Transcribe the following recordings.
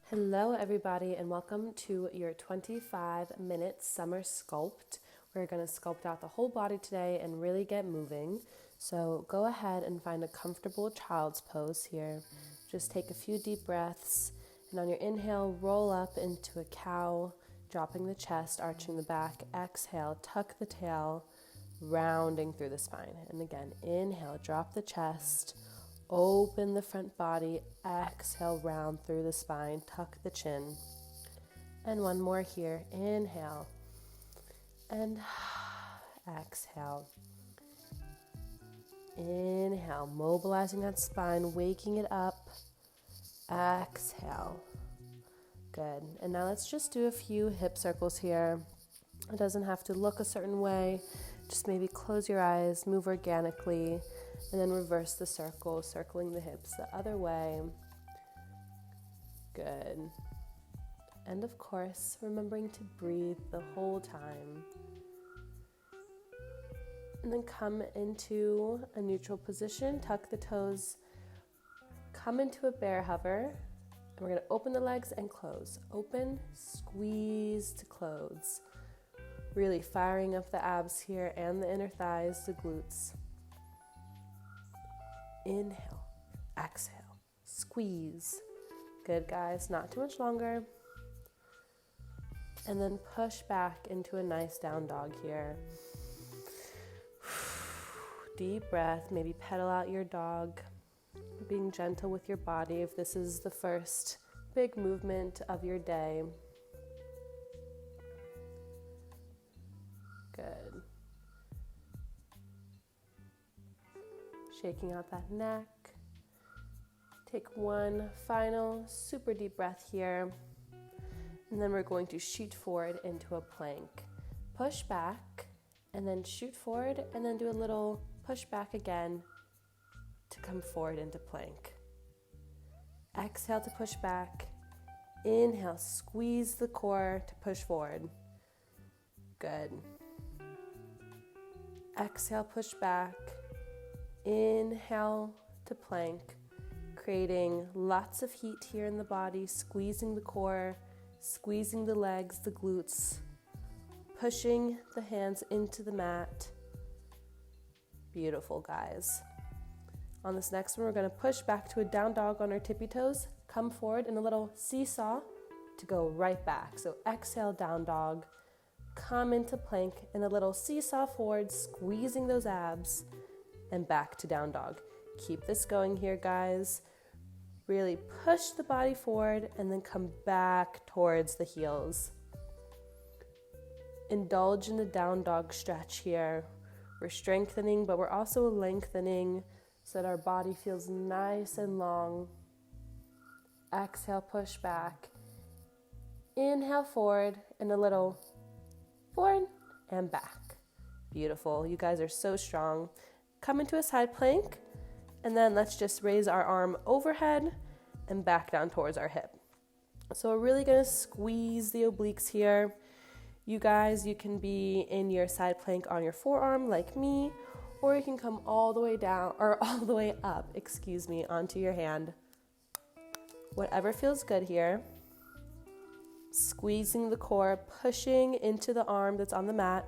Hello everybody and welcome to your 25-minute summer sculpt. We're going to sculpt out the whole body today and really get moving. So go ahead and find a comfortable child's pose here. Just take a few deep breaths and on your inhale, roll up into a cow, dropping the chest, arching the back. Exhale, tuck the tail, rounding through the spine. And again, inhale, drop the chest. Open the front body, exhale, round through the spine, tuck the chin. And one more here, inhale, and exhale. Inhale, mobilizing that spine, waking it up, exhale. Good, and now let's just do a few hip circles here. It doesn't have to look a certain way, just maybe close your eyes, move organically, and then reverse the circle, circling the hips the other way. Good. And of course, remembering to breathe the whole time. And then come into a neutral position, tuck the toes, come into a bear hover, and we're going to open the legs and close. Open, squeeze to close. Really firing up the abs here and the inner thighs, the glutes. Inhale, exhale, squeeze. Good, guys, not too much longer. And then push back into a nice down dog here. Deep breath, maybe pedal out your dog, being gentle with your body if this is the first big movement of your day. Good. Shaking out that neck. Take one final super deep breath here. And then we're going to shoot forward into a plank. Push back and then shoot forward and then do a little push back again to come forward into plank. Exhale to push back. Inhale, squeeze the core to push forward. Good. Exhale, push back. Inhale to plank, creating lots of heat here in the body, squeezing the core, squeezing the legs, the glutes, pushing the hands into the mat. Beautiful, guys. On this next one, we're going to push back to a down dog on our tippy toes, come forward in a little seesaw to go right back. So exhale, down dog, come into plank in a little seesaw forward, squeezing those abs, and back to down dog. Keep this going here, guys. Really push the body forward and then come back towards the heels. Indulge in the down dog stretch here. We're strengthening, but we're also lengthening so that our body feels nice and long. Exhale, push back. Inhale forward and a little forward and back. Beautiful. You guys are so strong. Come into a side plank, and then let's just raise our arm overhead and back down towards our hip. So we're really going to squeeze the obliques here. You guys, you can be in your side plank on your forearm like me, or you can come all the way down, or all the way up, onto your hand. Whatever feels good here. Squeezing the core, pushing into the arm that's on the mat.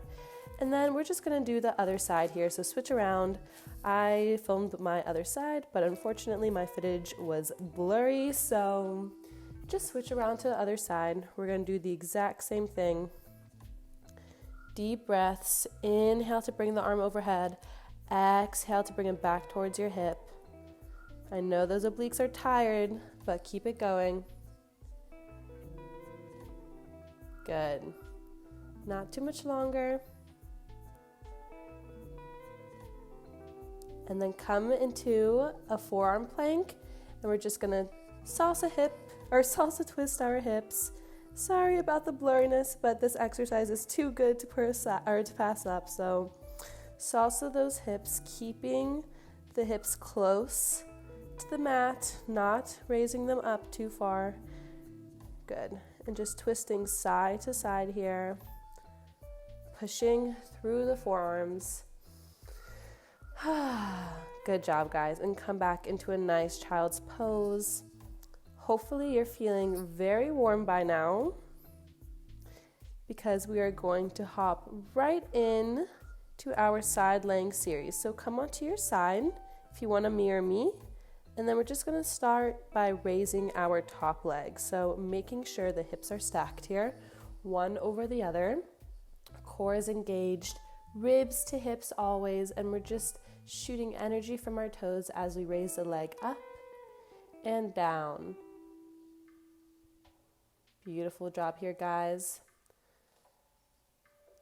And then we're just going to do the other side here. So switch around. I filmed my other side, but unfortunately my footage was blurry. So just switch around to the other side. We're going to do the exact same thing. Deep breaths. Inhale to bring the arm overhead. Exhale to bring it back towards your hip. I know those obliques are tired, but keep it going. Good. Not too much longer. And then come into a forearm plank, and we're just gonna salsa twist our hips. Sorry about the blurriness, but this exercise is too good to pass up. So salsa those hips, keeping the hips close to the mat, not raising them up too far. Good. And just twisting side to side here, pushing through the forearms. Good job, guys. And come back into a nice child's pose. Hopefully you're feeling very warm by now, because we are going to hop right in to our side laying series. So come onto your side if you want to mirror me. And then we're just going to start by raising our top leg. So making sure the hips are stacked here, one over the other. Core is engaged, ribs to hips always, and we're just shooting energy from our toes as we raise the leg up and down. Beautiful job here, guys.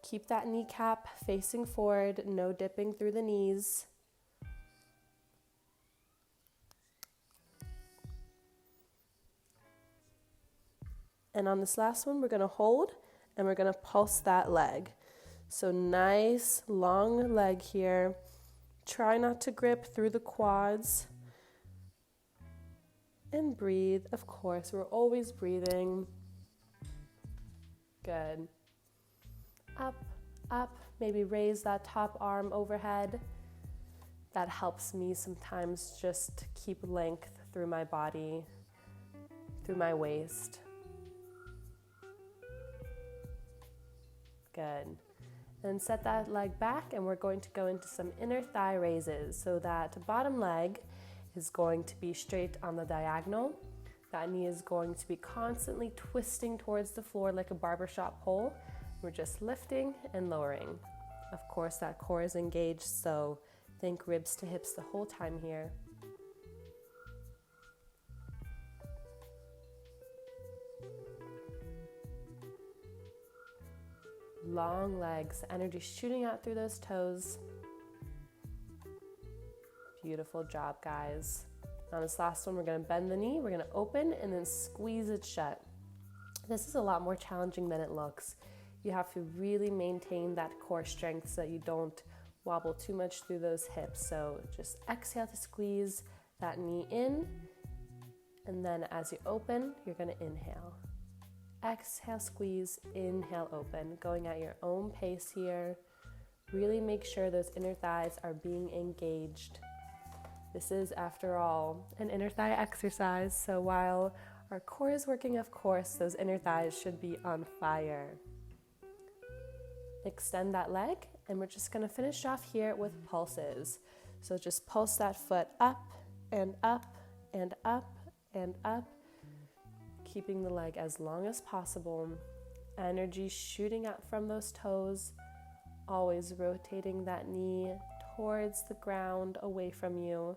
Keep that kneecap facing forward, no dipping through the knees. And on this last one, we're going to hold and we're going to pulse that leg. So nice long leg here. Try not to grip through the quads. And breathe. Of course, we're always breathing. Good. Up, up. Maybe raise that top arm overhead. That helps me sometimes just keep length through my body, through my waist. Good. Then set that leg back and we're going to go into some inner thigh raises. So that bottom leg is going to be straight on the diagonal. That knee is going to be constantly twisting towards the floor like a barbershop pole. We're just lifting and lowering. Of course, that core is engaged, so think ribs to hips the whole time here. Long legs, energy shooting out through those toes. Beautiful job, guys. On this last one, we're going to bend the knee, we're going to open and then squeeze it shut. This is a lot more challenging than it looks. You have to really maintain that core strength so that you don't wobble too much through those hips. So just exhale to squeeze that knee in, and then as you open, you're going to inhale. Exhale, squeeze, inhale, open. Going at your own pace here. Really make sure those inner thighs are being engaged. This is, after all, an inner thigh exercise, so while our core is working, of course, those inner thighs should be on fire. Extend that leg, and we're just going to finish off here with pulses. So just pulse that foot up and up and up and up, keeping the leg as long as possible. Energy shooting out from those toes, always rotating that knee towards the ground, away from you.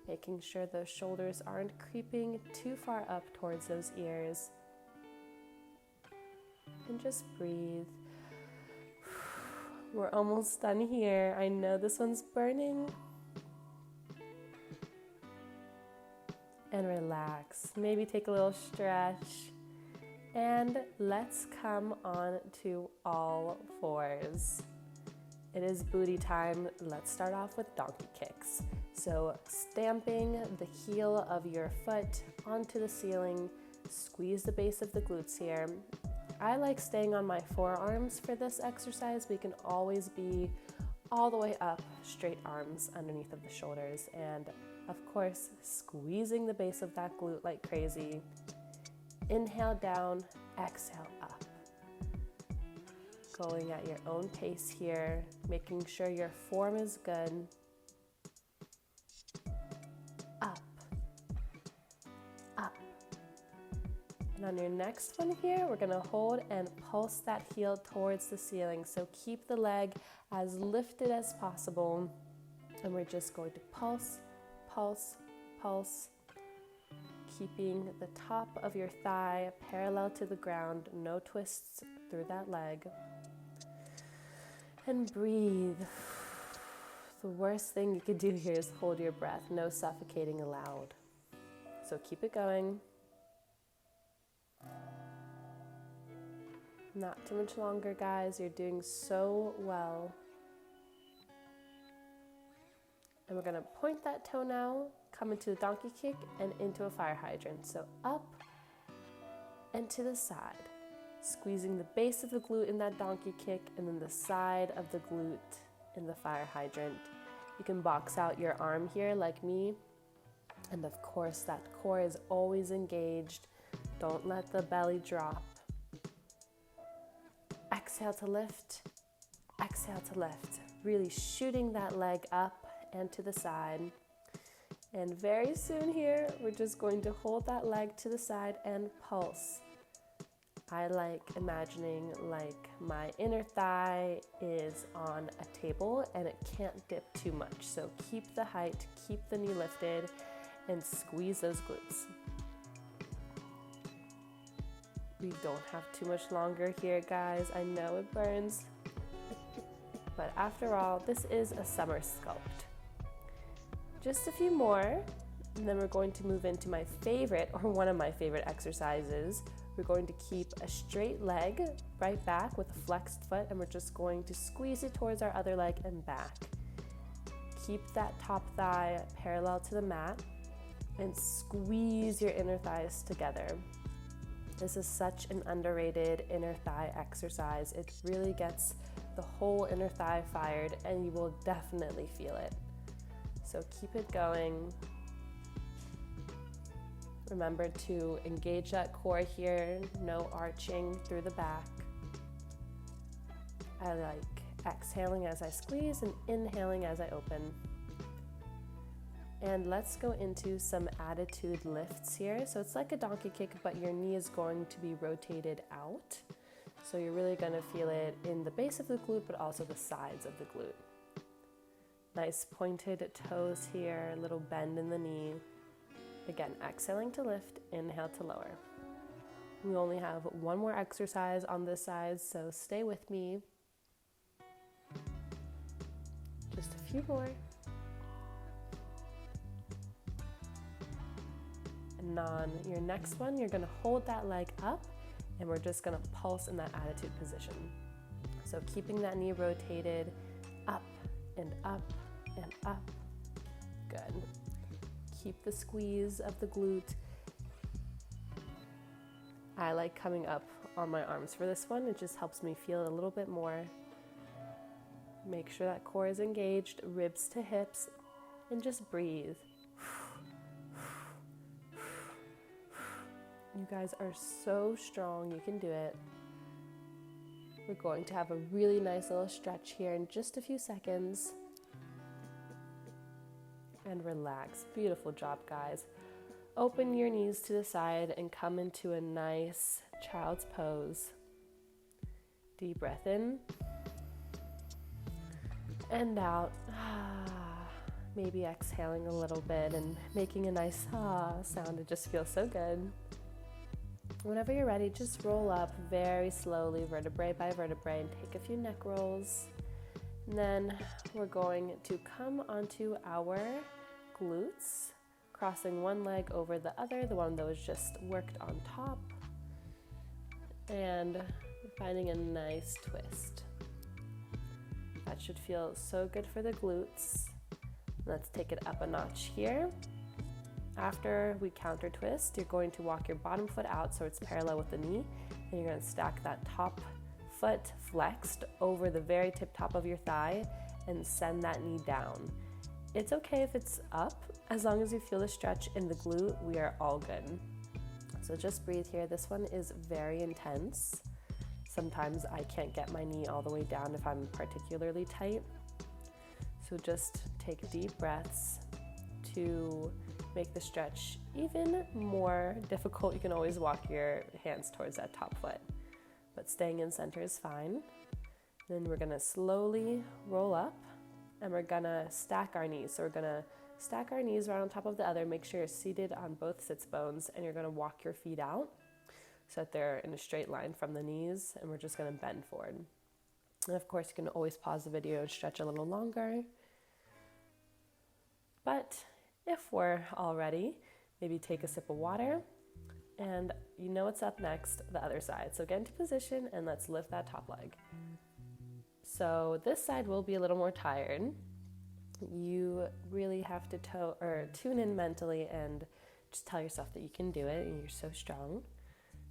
Making sure those shoulders aren't creeping too far up towards those ears. And just breathe. We're almost done here. I know this one's burning. And relax. Maybe take a little stretch. And let's come on to all fours. It is booty time. Let's start off with donkey kicks. So stamping the heel of your foot onto the ceiling, squeeze the base of the glutes here. I like staying on my forearms for this exercise. We can always be all the way up, straight arms underneath of the shoulders. And of course, squeezing the base of that glute like crazy. Inhale down, exhale up. Going at your own pace here, making sure your form is good. Up, up. And on your next one here, we're gonna hold and pulse that heel towards the ceiling. So keep the leg as lifted as possible. And we're just going to pulse, pulse, pulse. Keeping the top of your thigh parallel to the ground, no twists through that leg. And breathe. The worst thing you could do here is hold your breath, no suffocating allowed. So keep it going. Not too much longer, guys. You're doing so well. And we're gonna point that toe now, come into the donkey kick and into a fire hydrant. So up and to the side. Squeezing the base of the glute in that donkey kick and then the side of the glute in the fire hydrant. You can box out your arm here like me And of course, that core is always engaged. Don't let the belly drop. Exhale to lift, exhale to lift. Really shooting that leg up and to the side. And very soon here, we're just going to hold that leg to the side and pulse. I like imagining like my inner thigh is on a table and it can't dip too much. So keep the height, keep the knee lifted, and squeeze those glutes. We don't have too much longer here, guys. I know it burns, but after all, this is a summer sculpt. Just a few more, and then we're going to move into my favorite, or one of my favorite exercises. We're going to keep a straight leg right back with a flexed foot, and we're just going to squeeze it towards our other leg and back. Keep that top thigh parallel to the mat and squeeze your inner thighs together. This is such an underrated inner thigh exercise. It really gets the whole inner thigh fired, and you will definitely feel it. So keep it going. Remember to engage that core here, no arching through the back. I like exhaling as I squeeze and inhaling as I open. And let's go into some attitude lifts here. So it's like a donkey kick, but your knee is going to be rotated out. So you're really going to feel it in the base of the glute, but also the sides of the glute. Nice pointed toes here, a little bend in the knee. Again, exhaling to lift, inhale to lower. We only have one more exercise on this side, so stay with me. Just a few more. And on your next one, you're gonna hold that leg up, and we're just gonna pulse in that attitude position. So keeping that knee rotated, up and up and up. Good. Keep the squeeze of the glute. I like coming up on my arms for this one. It just helps me feel a little bit more. Make sure that core is engaged, ribs to hips, and just breathe. You guys are so strong, you can do it. We're going to have a really nice little stretch here in just a few seconds. And relax. Beautiful job, guys. Open your knees to the side and come into a nice child's pose. Deep breath in and out. Maybe exhaling a little bit and making a nice sound. It just feels so good. Whenever you're ready, just roll up very slowly, vertebrae by vertebrae, and take a few neck rolls. And then we're going to come onto our glutes, crossing one leg over the other, the one that was just worked on top, and finding a nice twist. That should feel so good for the glutes. Let's take it up a notch here. After we counter twist, you're going to walk your bottom foot out so it's parallel with the knee, and you're going to stack that top foot flexed over the very tip top of your thigh and send that knee down. It's okay if it's up, as long as you feel the stretch in the glute, we are all good. So just breathe here. This one is very intense. Sometimes I can't get my knee all the way down if I'm particularly tight. So just take deep breaths to make the stretch even more difficult. You can always walk your hands towards that top foot, but staying in center is fine. Then we're gonna slowly roll up and we're gonna stack our knees. So we're gonna stack our knees right on top of the other. Make sure you're seated on both sits bones, and you're gonna walk your feet out so that they're in a straight line from the knees, and we're just gonna bend forward. And of course, you can always pause the video and stretch a little longer. But if we're all ready, maybe take a sip of water, and you know what's up next, the other side. So get into position and let's lift that top leg. So this side will be a little more tired. You really have to tune in mentally and just tell yourself that you can do it and you're so strong.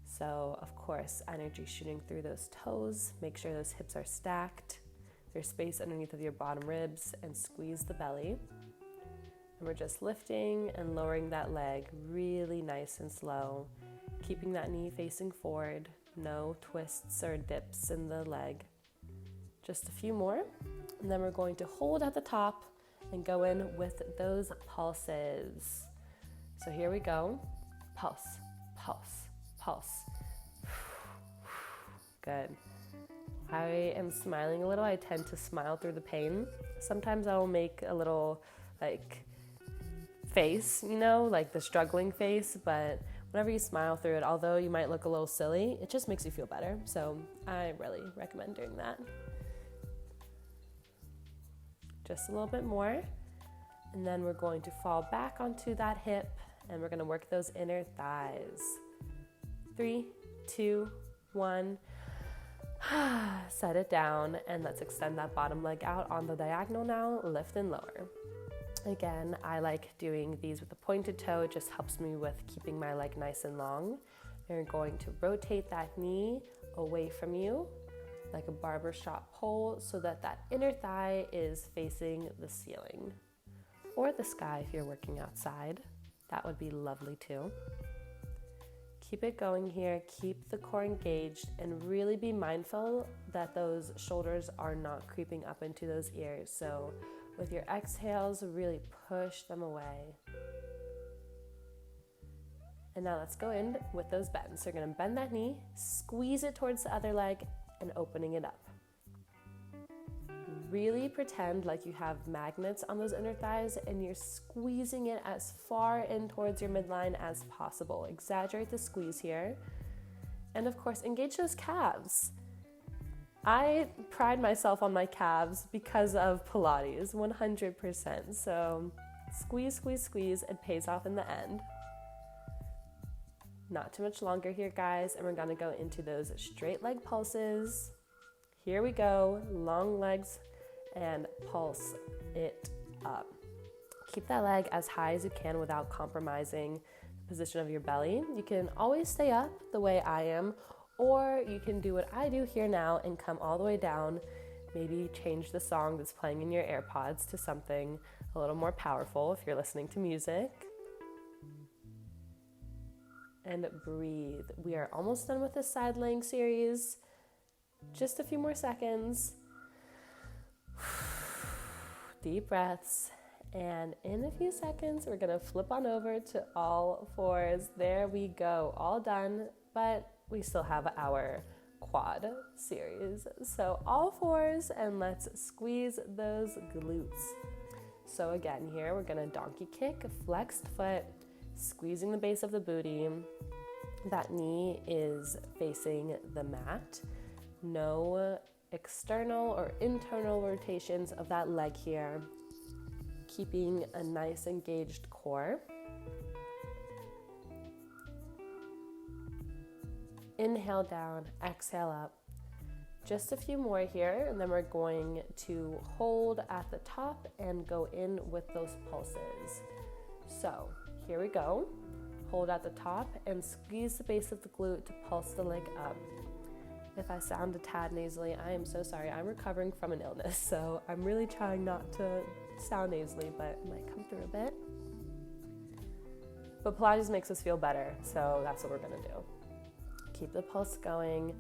So of course, energy shooting through those toes. Make sure those hips are stacked. There's space underneath of your bottom ribs, and squeeze the belly. And we're just lifting and lowering that leg really nice and slow, keeping that knee facing forward, no twists or dips in the leg. Just a few more, and then we're going to hold at the top and go in with those pulses. So here we go. Pulse, pulse, pulse. Good. I am smiling a little. I tend to smile through the pain. Sometimes I will make a little face, like the struggling face, but whenever you smile through it, although you might look a little silly, it just makes you feel better. So I really recommend doing that. Just a little bit more. And then we're going to fall back onto that hip and we're going to work those inner thighs. 3, 2, 1. Set it down and let's extend that bottom leg out on the diagonal now, lift and lower. Again, I like doing these with a pointed toe. It just helps me with keeping my leg nice and long. You're going to rotate that knee away from you like a barbershop pole so that that inner thigh is facing the ceiling or the sky if you're working outside. That would be lovely too. Keep it going here, keep the core engaged, and really be mindful that those shoulders are not creeping up into those ears. So with your exhales, really push them away. And now let's go in with those bends. So you're gonna bend that knee, squeeze it towards the other leg, and opening it up. Really pretend like you have magnets on those inner thighs and you're squeezing it as far in towards your midline as possible. Exaggerate the squeeze here. And of course, engage those calves. I pride myself on my calves because of Pilates, 100%. So squeeze, squeeze, squeeze, it pays off in the end. Not too much longer here, guys, and we're gonna go into those straight leg pulses. Here we go, long legs, and pulse it up. Keep that leg as high as you can without compromising the position of your belly. You can always stay up the way I am, or you can do what I do here now and come all the way down. Maybe change the song that's playing in your AirPods to something a little more powerful if you're listening to music. And breathe. We are almost done with this side laying series. Just a few more seconds. Deep breaths. And in a few seconds, we're going to flip on over to all fours. There we go. All done, but we still have our quad series. So all fours, and let's squeeze those glutes. So again, here we're going to donkey kick, flexed foot, squeezing the base of the booty. That knee is facing the mat. No external or internal rotations of that leg here. Keeping a nice engaged core. Inhale down, exhale up. Just a few more here, and then we're going to hold at the top and go in with those pulses. So here we go. Hold at the top and squeeze the base of the glute to pulse the leg up. If I sound a tad nasally, I am so sorry. I'm recovering from an illness, so I'm really trying not to sound nasally, but it might come through a bit. But Pilates makes us feel better, so that's what we're gonna do. Keep the pulse going.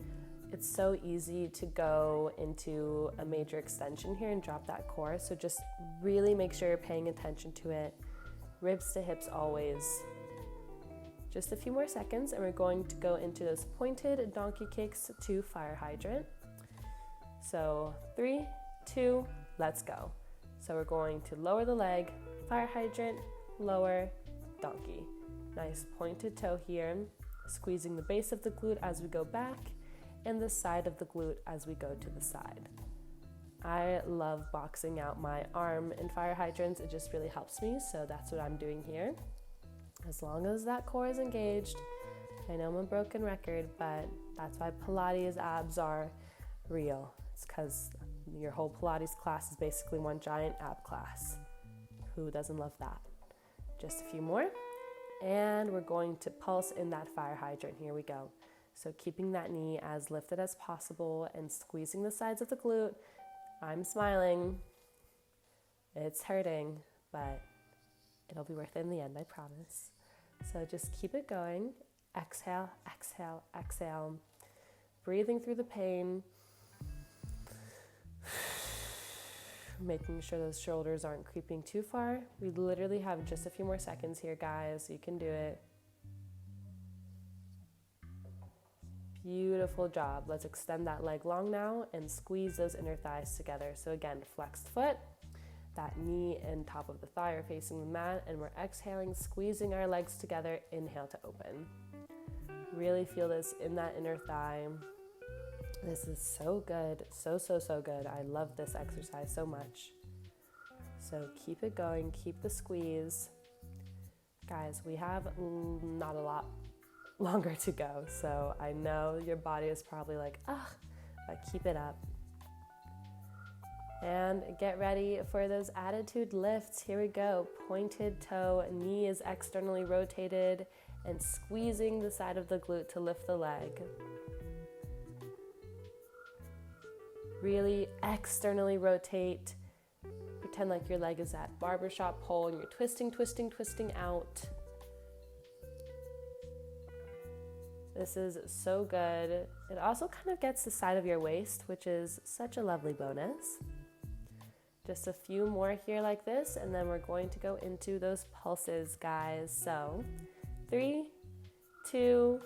It's so easy to go into a major extension here and drop that core, so just really make sure you're paying attention to it. Ribs to hips always. Just a few more seconds, and we're going to go into those pointed donkey kicks to fire hydrant. So 3, 2, let's go. So we're going to lower the leg, fire hydrant, lower, donkey. Nice pointed toe here, squeezing the base of the glute as we go back, and the side of the glute as we go to the side. I love boxing out my arm in fire hydrants. It just really helps me, so that's what I'm doing here. As long as that core is engaged. I know I'm a broken record, but that's why Pilates abs are real. It's because your whole Pilates class is basically one giant ab class. Who doesn't love that? Just a few more. And we're going to pulse in that fire hydrant. Here we go. So keeping that knee as lifted as possible and squeezing the sides of the glute. I'm smiling. It's hurting, but It'll be worth it in the end, I promise. So just keep it going. Exhale, exhale, exhale. Breathing through the pain. Making sure those shoulders aren't creeping too far. We literally have just a few more seconds here, guys. You can do it. Beautiful job. Let's extend that leg long now and squeeze those inner thighs together. So again, flexed foot, that knee and top of the thigh are facing the mat, and we're exhaling, squeezing our legs together. Inhale to open. Really feel this in that inner thigh. This is so good, so good. I love this exercise so much. So keep it going, keep the squeeze. Guys, we have not a lot longer to go, so I know your body is probably like, but keep it up. And get ready for those attitude lifts. Here we go. Pointed toe, knee is externally rotated and squeezing the side of the glute to lift the leg. Really externally rotate. Pretend like your leg is that barbershop pole and you're twisting out. This is so good. It also kind of gets the side of your waist, which is such a lovely bonus. Just a few more here like this, and then we're going to go into those pulses, guys. So 3, 2,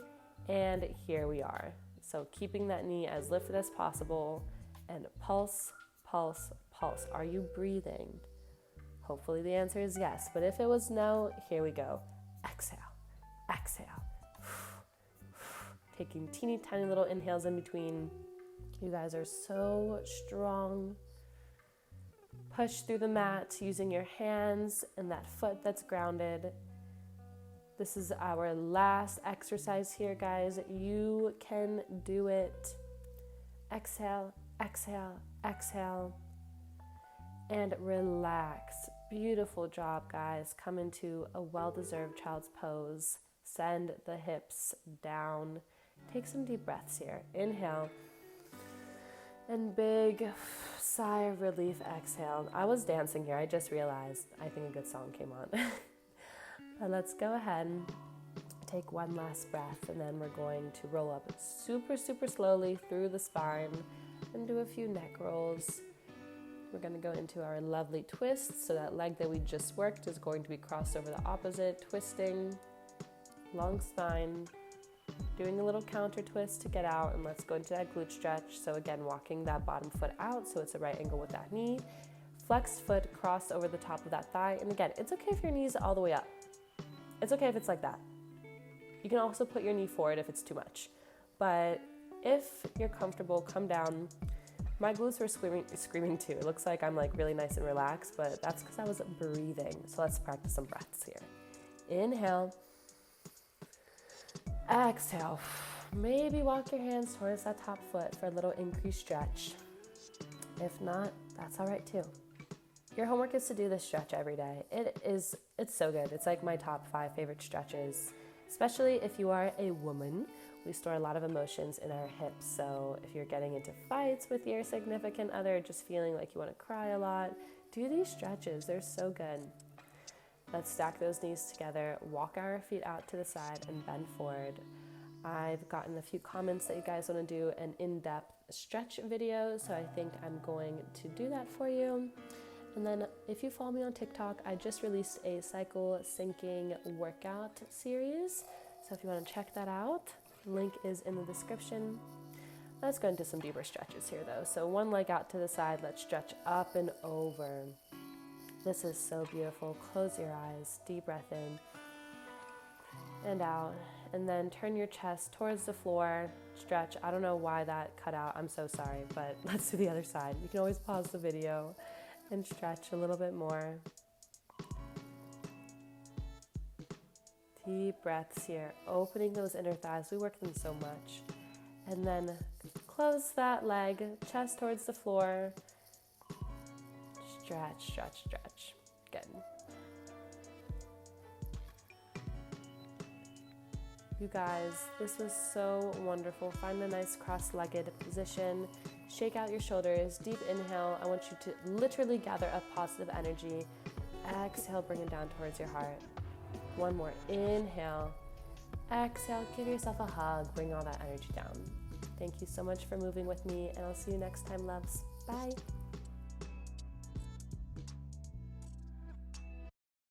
and here we are. So keeping that knee as lifted as possible, and pulse, pulse, pulse. Are you breathing? Hopefully the answer is yes, but if it was no, here we go. Exhale, exhale. Taking teeny tiny little inhales in between. You guys are so strong. Push through the mat using your hands and that foot that's grounded. This is our last exercise here, guys. You can do it. Exhale, exhale, exhale, and relax. Beautiful job, guys. Come into a well-deserved child's pose. Send the hips down. Take some deep breaths here. Inhale, and big sigh of relief, exhale. I was dancing here, I just realized. I think a good song came on. But let's go ahead and take one last breath, and then we're going to roll up super slowly through the spine and do a few neck rolls. We're going to go into our lovely twist. So that leg that we just worked is going to be crossed over the opposite, twisting, long spine, doing a little counter twist to get out, and let's go into that glute stretch. So again, walking that bottom foot out so it's a right angle with that knee. Flexed foot crossed over the top of that thigh. And again, it's okay if your knee's all the way up. It's okay if it's like that. You can also put your knee forward if it's too much. But if you're comfortable, come down. My glutes were screaming too. It looks like I'm like really nice and relaxed, but that's because I was breathing. So let's practice some breaths here. Inhale. Exhale. Maybe walk your hands towards that top foot for a little increased stretch. If not, that's all right too. Your homework is to do this stretch every day. It's so good. It's like my top 5 favorite stretches, especially if you are a woman. We store a lot of emotions in our hips. So if you're getting into fights with your significant other, just feeling like you want to cry a lot, do these stretches. They're so good. Let's stack those knees together, walk our feet out to the side, and bend forward. I've gotten a few comments that you guys want to do an in-depth stretch video, so I think I'm going to do that for you. And then if you follow me on TikTok, I just released a cycle syncing workout series. So if you want to check that out, link is in the description. Let's go into some deeper stretches here though. So one leg out to the side, let's stretch up and over. This is so beautiful. Close your eyes, deep breath in and out. And then turn your chest towards the floor, stretch. I don't know why that cut out, I'm so sorry, but let's do the other side. You can always pause the video and stretch a little bit more. Deep breaths here, opening those inner thighs. We work them so much. And then close that leg, chest towards the floor. Stretch, stretch, stretch. Good. You guys, this was so wonderful. Find a nice cross-legged position. Shake out your shoulders. Deep inhale. I want you to literally gather up positive energy. Exhale, bring it down towards your heart. One more, inhale. Exhale, give yourself a hug, bring all that energy down. Thank you so much for moving with me, and I'll see you next time, loves. Bye.